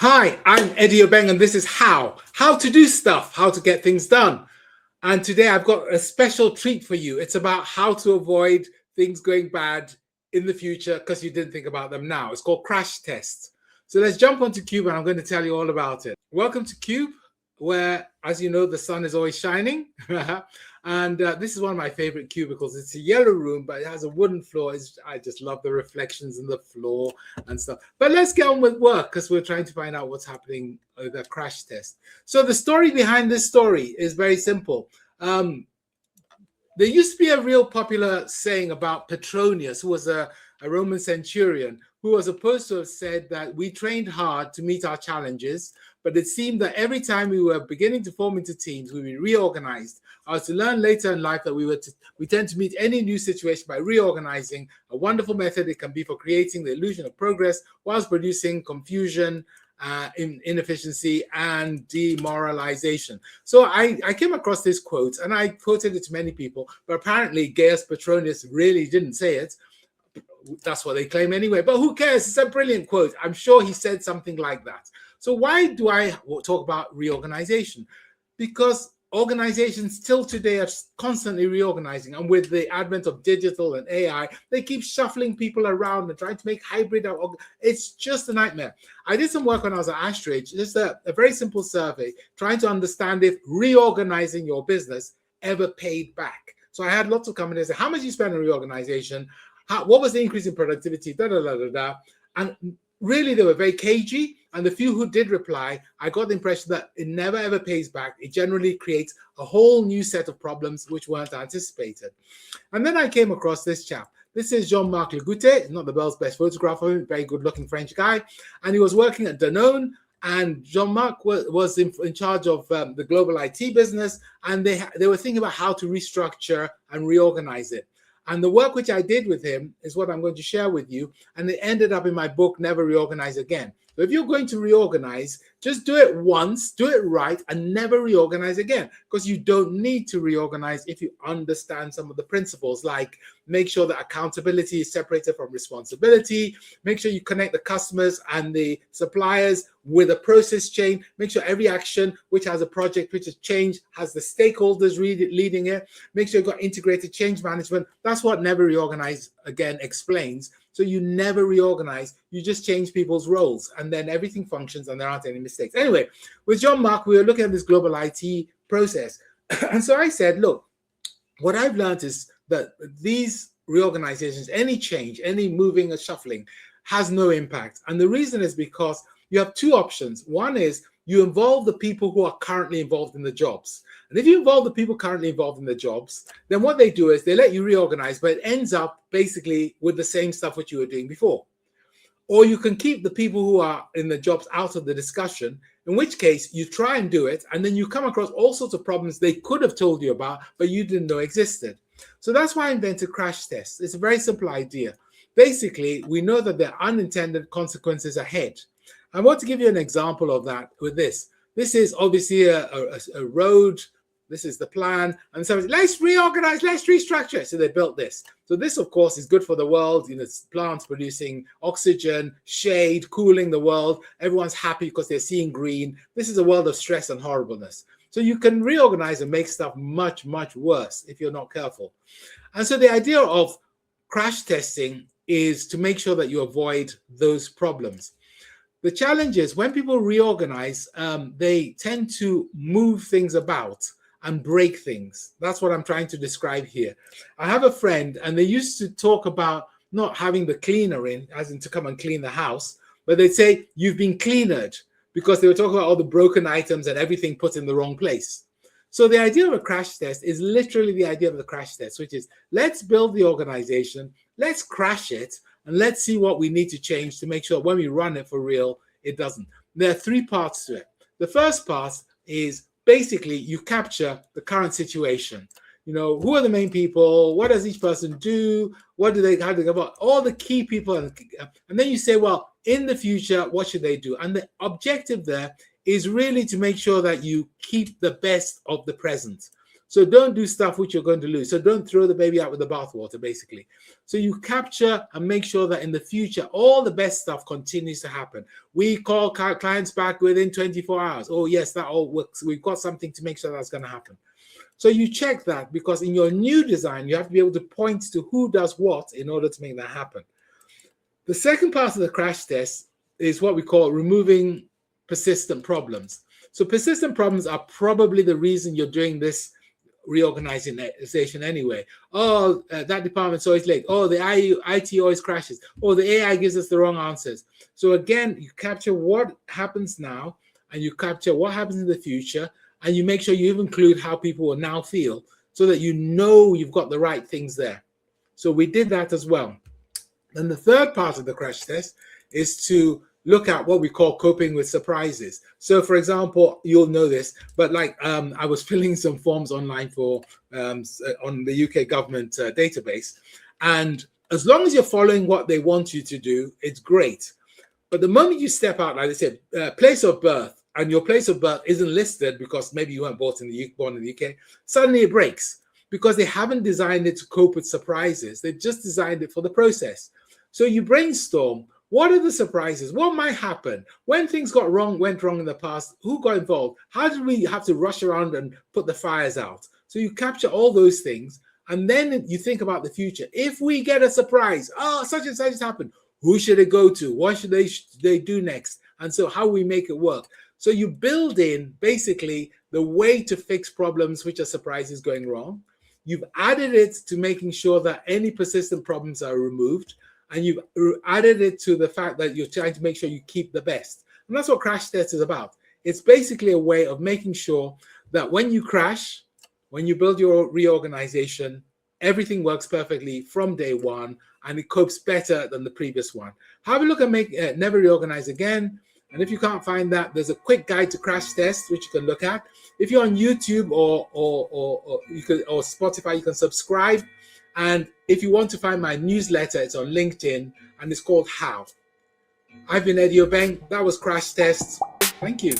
Hi, I'm Eddie Obeng, and this is How to do stuff, how to get things done. And today I've got a special treat for you. It's about how to avoid things going bad in the future because you didn't think about them now. It's called KrashTest. So let's jump onto Cube and I'm going to tell you all about it. Welcome to Cube, where, as you know, the sun is always shining. And this is one of my favorite cubicles. It's a yellow room, but it has a wooden floor. I just love the reflections in the floor and stuff. But let's get on with work because we're trying to find out what's happening with the crash test. So the story behind this story is very simple. There used to be a real popular saying about Petronius, who was a Roman centurion, who was supposed to have said that we trained hard to meet our challenges, but it seemed that every time we were beginning to form into teams, we were reorganized. I was to learn later in life that we tend to meet any new situation by reorganizing, a wonderful method it can be for creating the illusion of progress whilst producing confusion, inefficiency, and demoralization. So I came across this quote and I quoted it to many people, but apparently Gaius Petronius really didn't say it. That's what they claim anyway, but who cares? It's a brilliant quote. I'm sure he said something like that. So why do I talk about reorganization? Because organizations still today are constantly reorganizing, and with the advent of digital and AI, they keep shuffling people around and trying to make hybrid. It's just a nightmare. I did some work when I was at Ashridge, just a very simple survey, trying to understand if reorganizing your business ever paid back. So I had lots of companies say, how much you spend on reorganization? What was the increase in productivity? And really, they were very cagey. And the few who did reply, I got the impression that it never ever pays back. It generally creates a whole new set of problems which weren't anticipated. And then I came across this chap. This is Jean-Marc Legoutte, not the world's best photograph of him, very good-looking French guy. And he was working at Danone. And Jean-Marc was in charge of the global IT business. And they were thinking about how to restructure and reorganize it. And the work which I did with him is what I'm going to share with you. And it ended up in my book, Never Reorganize Again. So if you're going to reorganize, just do it once, do it right, and never reorganize again. Because you don't need to reorganize if you understand some of the principles, like make sure that accountability is separated from responsibility, make sure you connect the customers and the suppliers with a process chain, make sure every action which has a project which is change has the stakeholders leading it, make sure you've got integrated change management. That's what Never Reorganize Again explains. So you never reorganize, you just change people's roles, and then everything functions and there aren't any mistakes. Anyway, with Jean-Marc, we were looking at this global IT process. And so I said, look, what I've learned is that these reorganizations, any change, any moving or shuffling has no impact. And the reason is because you have two options. One is you involve the people who are currently involved in the jobs. And if you involve the people currently involved in the jobs, then what they do is they let you reorganize, but it ends up basically with the same stuff which you were doing before. Or you can keep the people who are in the jobs out of the discussion, in which case you try and do it, and then you come across all sorts of problems they could have told you about, but you didn't know existed. So that's why I invented KrashTest. It's a very simple idea. Basically, we know that there are unintended consequences ahead. I want to give you an example of that with this. This is obviously a road. This is the plan. And so let's reorganize, let's restructure. So they built this. So this, of course, is good for the world. You know, it's plants producing oxygen, shade, cooling the world. Everyone's happy because they're seeing green. This is a world of stress and horribleness. So you can reorganize and make stuff much, much worse if you're not careful. And so the idea of crash testing is to make sure that you avoid those problems. The challenge is when people reorganize, they tend to move things about and break things. That's what I'm trying to describe here. I have a friend, and they used to talk about not having the cleaner in, as in to come and clean the house, but they'd say, you've been cleanered, because they were talking about all the broken items and everything put in the wrong place. So the idea of a crash test is literally the idea of the crash test, which is let's build the organization, let's crash it, and let's see what we need to change to make sure when we run it for real, it doesn't. There are three parts to it. The first part is basically you capture the current situation. You know, who are the main people? What does each person do? What do they, how do they go about? All the key people. And then you say, well, in the future, what should they do? And the objective there is really to make sure that you keep the best of the present. So don't do stuff which you're going to lose. So don't throw the baby out with the bathwater, basically. So you capture and make sure that in the future, all the best stuff continues to happen. We call clients back within 24 hours. Oh, yes, that all works. We've got something to make sure that's going to happen. So you check that, because in your new design, you have to be able to point to who does what in order to make that happen. The second part of the crash test is what we call removing persistent problems. So persistent problems are probably the reason you're doing this reorganization anyway. Oh, that department's always late. Oh, the IT always crashes. Oh, the AI gives us the wrong answers. So again, you capture what happens now, and you capture what happens in the future, and you make sure you include how people will now feel, so that you know you've got the right things there. So we did that as well. And the third part of the crash test is to look at what we call coping with surprises. So for example, you'll know this, but like I was filling some forms online for on the UK government database, and as long as you're following what they want you to do, it's great. But the moment you step out, like I said, place of birth, and your place of birth isn't listed because maybe you weren't born in the UK, suddenly it breaks, because they haven't designed it to cope with surprises. They've just designed it for the process. So you brainstorm, what are the surprises? What might happen? When things went wrong in the past, who got involved? How did we have to rush around and put the fires out? So you capture all those things, and then you think about the future. If we get a surprise, oh, such and such has happened, who should it go to? What should they do next? And so how we make it work. So you build in basically the way to fix problems which are surprises going wrong. You've added it to making sure that any persistent problems are removed. And you've added it to the fact that you're trying to make sure you keep the best. And that's what crash test is about. It's basically a way of making sure that when you crash, when you build your reorganization, everything works perfectly from day one, and it copes better than the previous one. Have a look at Never Reorganize Again. And if you can't find that, there's a quick guide to crash test, which you can look at. If you're on YouTube or Spotify, you can subscribe. And if you want to find my newsletter, it's on LinkedIn, and it's called How. I've been Eddie Obeng. That was Crash Test. Thank you.